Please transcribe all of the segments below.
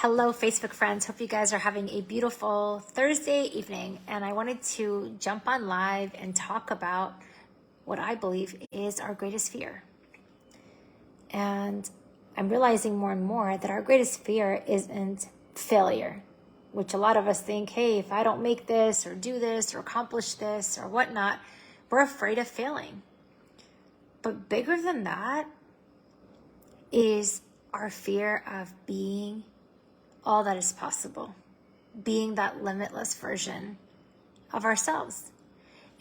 Hello, Facebook friends. Hope you guys are having a beautiful Thursday evening. And I wanted to jump on live and talk about what I believe is our greatest fear. And I'm realizing more and more that our greatest fear isn't failure, which a lot of us think, hey, if I don't make this or do this or accomplish this or whatnot, we're afraid of failing. But bigger than that is our fear of being all that is possible, being that limitless version of ourselves.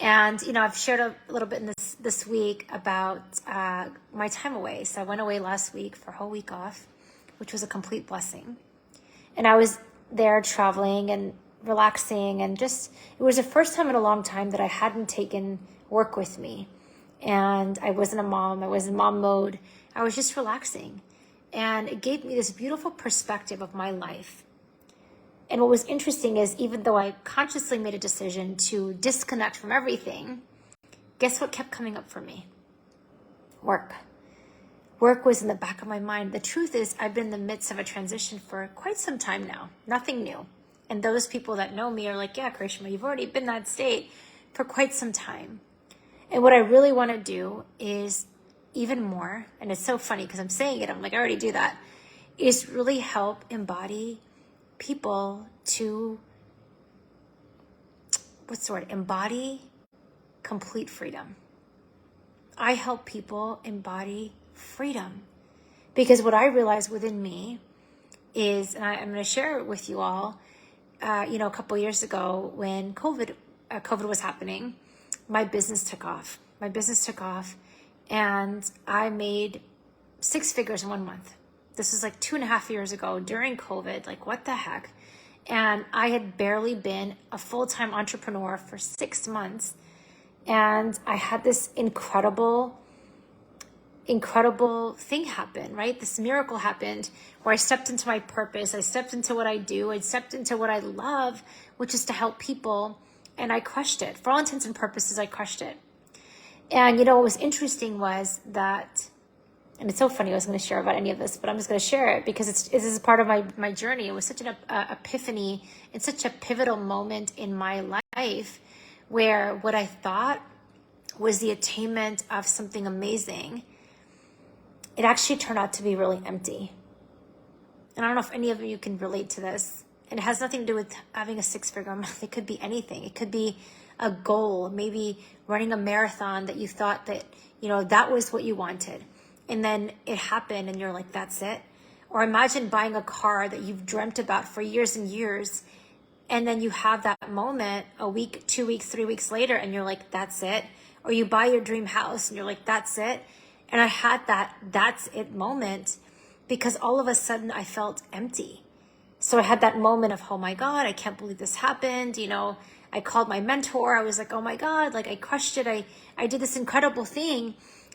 And, I've shared a little bit in this week about my time away. So I went away last week for a whole week off, which was a complete blessing. And I was there traveling and relaxing and it was the first time in a long time that I hadn't taken work with me. And I wasn't a mom. I was in mom mode. I was just relaxing. And it gave me this beautiful perspective of my life. And what was interesting is even though I consciously made a decision to disconnect from everything, guess what kept coming up for me? Work. Work was in the back of my mind. The truth is I've been in the midst of a transition for quite some time now. Nothing new. And those people that know me are like, yeah, Karishma, you've already been in that state for quite some time. And what I really want to do is even more, and it's so funny because I'm saying it, I'm like, I already do that, is really help embody people to, embody complete freedom. I help people embody freedom because what I realized within me is, and I'm going to share it with you all, a couple of years ago when COVID was happening, my business took off. And I made 6 figures in 1 month. This is like 2.5 years ago during COVID, like what the heck? And I had barely been a full-time entrepreneur for 6 months. And I had this incredible thing happen, right? This miracle happened where I stepped into my purpose. I stepped into what I do. I stepped into what I love, which is to help people. And I crushed it. For all intents and purposes, I crushed it. And what was interesting was that, and it's so funny I was going to share about any of this, but I'm just going to share it because this is part of my journey. It was such an epiphany and such a pivotal moment in my life where what I thought was the attainment of something amazing, it actually turned out to be really empty. And I don't know if any of you can relate to this. And it has nothing to do with having a 6-figure month. It could be anything. It could be a goal, maybe running a marathon that you thought that, that was what you wanted. And then it happened and you're like, that's it. Or imagine buying a car that you've dreamt about for years and years. And then you have that moment a week, 2 weeks, 3 weeks later, and you're like, that's it. Or you buy your dream house and you're like, that's it. And I had that's it moment because all of a sudden I felt empty. So I had that moment of, oh my God, I can't believe this happened. I called my mentor. I was like, oh my God, like I crushed it. I did this incredible thing.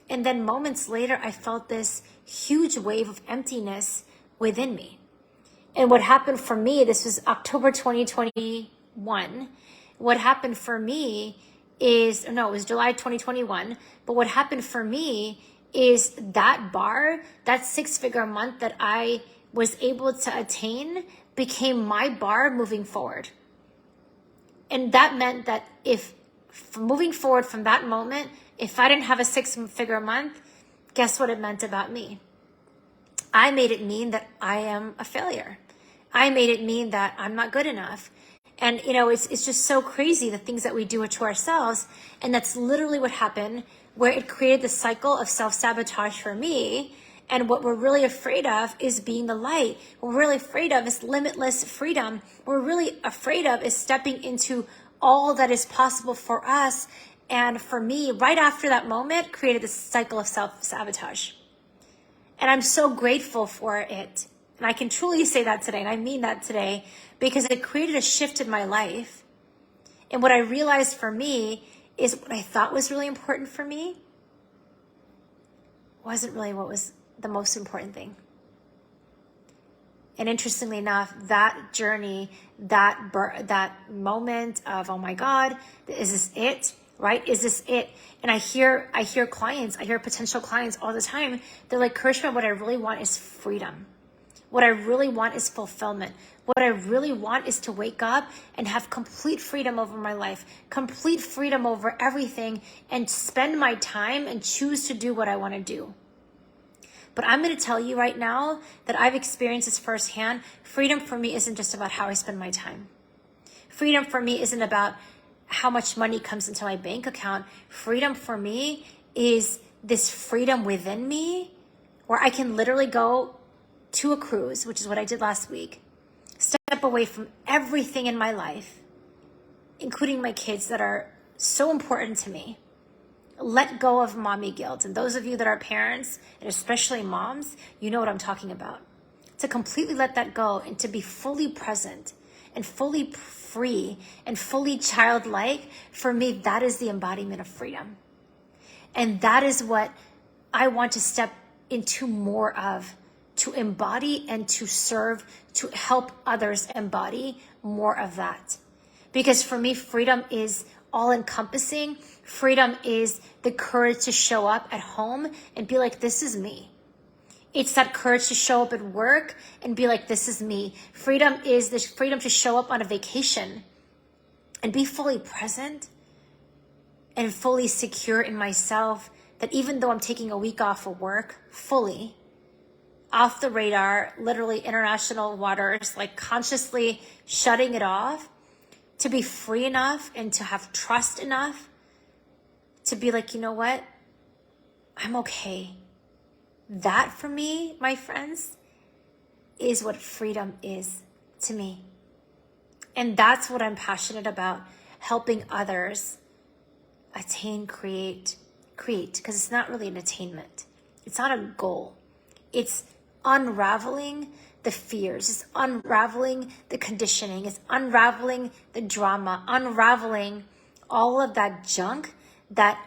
And then moments later, I felt this huge wave of emptiness within me. And what happened for me, this was October 2021. What happened for me is, no, it was July 2021. But what happened for me is that bar, that 6-figure month that I was able to attain became my bar moving forward. And that meant that if moving forward from that moment, if I didn't have a 6-figure month, guess what it meant about me? I made it mean that I am a failure. I made it mean that I'm not good enough. And, it's just so crazy the things that we do to ourselves. And that's literally what happened, where it created the cycle of self-sabotage for me. And what we're really afraid of is being the light. What we're really afraid of is limitless freedom. What we're really afraid of is stepping into all that is possible for us. And for me, right after that moment, created this cycle of self-sabotage. And I'm so grateful for it. And I can truly say that today, and I mean that today, because it created a shift in my life. And what I realized for me is what I thought was really important for me wasn't really what was the most important thing. And interestingly enough, that journey, that moment of, oh my God, is this it? Right? Is this it? And I hear potential clients all the time. They're like, Karishma, what I really want is freedom. What I really want is fulfillment. What I really want is to wake up and have complete freedom over my life, complete freedom over everything, and spend my time and choose to do what I want to do. But I'm going to tell you right now that I've experienced this firsthand. Freedom for me isn't just about how I spend my time. Freedom for me isn't about how much money comes into my bank account. Freedom for me is this freedom within me where I can literally go to a cruise, which is what I did last week, step away from everything in my life, including my kids that are so important to me. Let go of mommy guilt. And those of you that are parents, and especially moms, you know what I'm talking about. To completely let that go and to be fully present and fully free and fully childlike, for me, that is the embodiment of freedom. And that is what I want to step into more of, to embody and to serve, to help others embody more of that. Because for me, freedom is all encompassing. Freedom is the courage to show up at home and be like, this is me. It's that courage to show up at work and be like, this is me. Freedom is the freedom to show up on a vacation and be fully present and fully secure in myself, that even though I'm taking a week off of work, fully off the radar, literally international waters, like consciously shutting it off, to be free enough and to have trust enough to be like, you know what? I'm okay. That for me, my friends, is what freedom is to me. And that's what I'm passionate about, helping others attain, create, because it's not really an attainment. It's not a goal. It's unraveling the fears. It's unraveling the conditioning. It's unraveling the drama, unraveling all of that junk that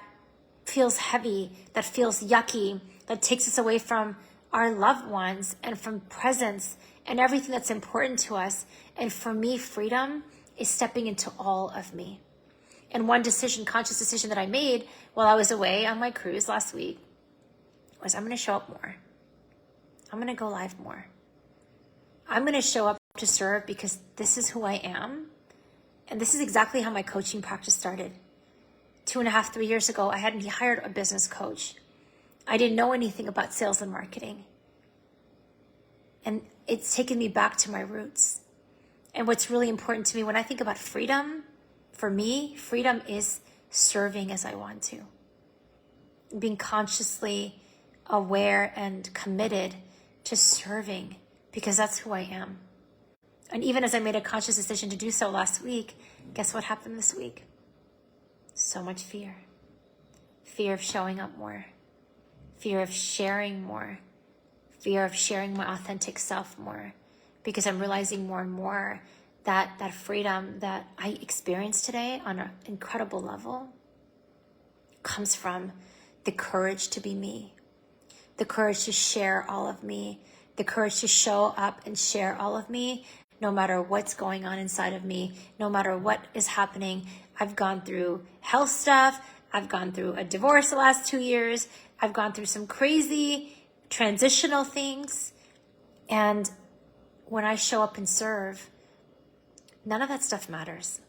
feels heavy, that feels yucky, that takes us away from our loved ones and from presence and everything that's important to us. And for me, freedom is stepping into all of me. And one decision, conscious decision that I made while I was away on my cruise last week was, I'm going to show up more. I'm going to go live more. I'm going to show up to serve because this is who I am. And this is exactly how my coaching practice started. 2.5, 3 years ago, I hadn't hired a business coach. I didn't know anything about sales and marketing. And it's taken me back to my roots. And what's really important to me when I think about freedom, for me, freedom is serving as I want to. Being consciously aware and committed to serving because that's who I am. And even as I made a conscious decision to do so last week, guess what happened this week? So much fear. Fear of showing up more. Fear of sharing more. Fear of sharing my authentic self more. Because I'm realizing more and more that that freedom that I experience today on an incredible level comes from the courage to be me. The courage to share all of me. The courage to show up and share all of me, no matter what's going on inside of me, no matter what is happening. I've gone through health stuff. I've gone through a divorce the last 2 years. I've gone through some crazy transitional things. And when I show up and serve, none of that stuff matters.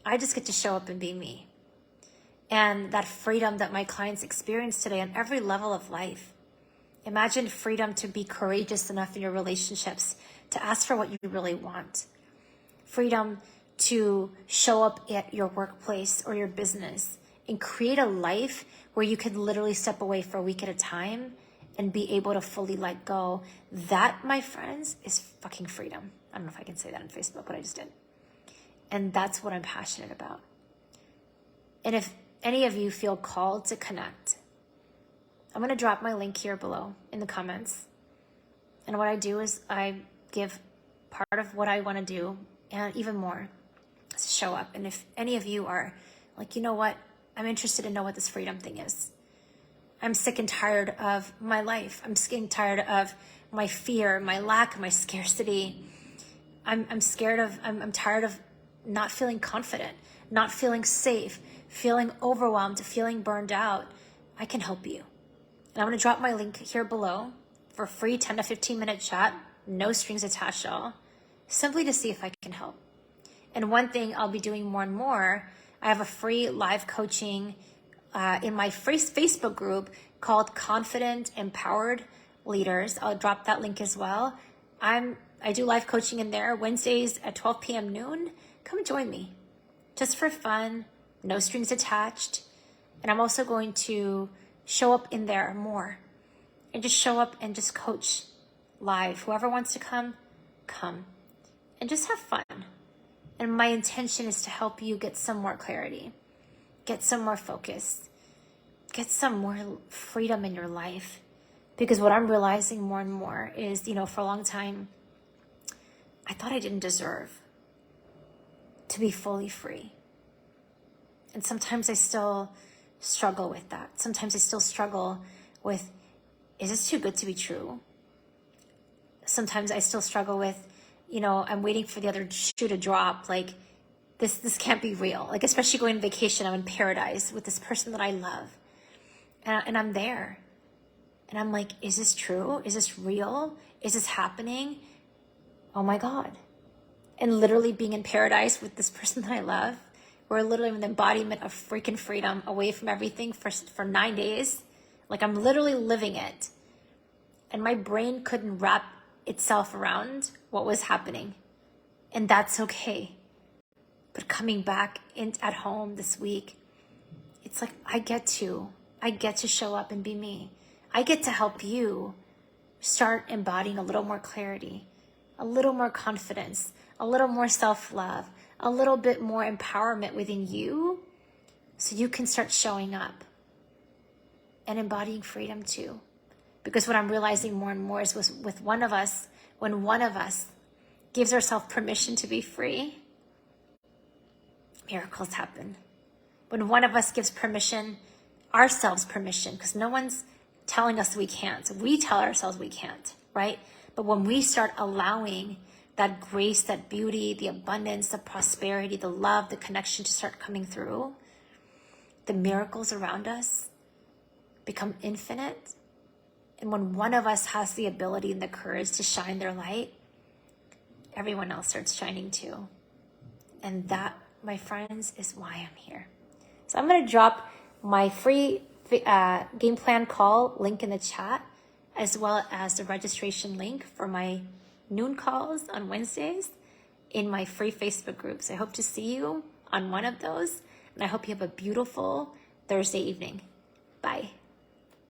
I just get to show up and be me. And that freedom that my clients experience today on every level of life. Imagine freedom to be courageous enough in your relationships to ask for what you really want. Freedom to show up at your workplace or your business and create a life where you can literally step away for a week at a time and be able to fully let go. That, my friends, is fucking freedom. I don't know if I can say that on Facebook, but I just did. And that's what I'm passionate about. And if any of you feel called to connect, I'm going to drop my link here below in the comments. And what I do is I give part of what I want to do and even more to show up. And if any of you are like, you know what, I'm interested to know what this freedom thing is. I'm sick and tired of my life. I'm sick and tired of my fear, my lack, my scarcity. I'm tired of not feeling confident, not feeling safe, feeling overwhelmed, feeling burned out. I can help you. And I'm going to drop my link here below for a free 10 to 15 minute chat. no strings attached at all, simply to see if I can help. And one thing I'll be doing more and more, I have a free live coaching in my free Facebook group called Confident Empowered Leaders. I'll drop that link as well. I do live coaching in there Wednesdays at 12 p.m. noon. Come join me, just for fun, no strings attached. And I'm also going to show up in there more and just show up and just coach live. Whoever wants to come, come and just have fun. And my intention is to help you get some more clarity, get some more focus, get some more freedom in your life. Because what I'm realizing more and more is, for a long time, I thought I didn't deserve to be fully free. And sometimes I still struggle with that. Sometimes I still struggle with, is this too good to be true? Sometimes I still struggle with, I'm waiting for the other shoe to drop. Like, this can't be real. Like, especially going on vacation, I'm in paradise with this person that I love. And I'm there. And I'm like, is this true? Is this real? Is this happening? Oh my God. And literally being in paradise with this person that I love, we're literally in the embodiment of freaking freedom, away from everything for 9 days. Like, I'm literally living it. And my brain couldn't wrap itself around what was happening. And that's okay. But coming back at home this week, it's like, I get to show up and be me. I get to help you start embodying a little more clarity, a little more confidence, a little more self-love, a little bit more empowerment within you, so you can start showing up and embodying freedom too. Because what I'm realizing more and more is with one of us, when one of us gives ourselves permission to be free, miracles happen. When one of us gives ourselves permission, because no one's telling us we can't. We tell ourselves we can't, right? But when we start allowing that grace, that beauty, the abundance, the prosperity, the love, the connection to start coming through, the miracles around us become infinite. And when one of us has the ability and the courage to shine their light, everyone else starts shining too. And that, my friends, is why I'm here. So I'm going to drop my free game plan call link in the chat, as well as the registration link for my noon calls on Wednesdays in my free Facebook groups. I hope to see you on one of those, and I hope you have a beautiful Thursday evening. Bye.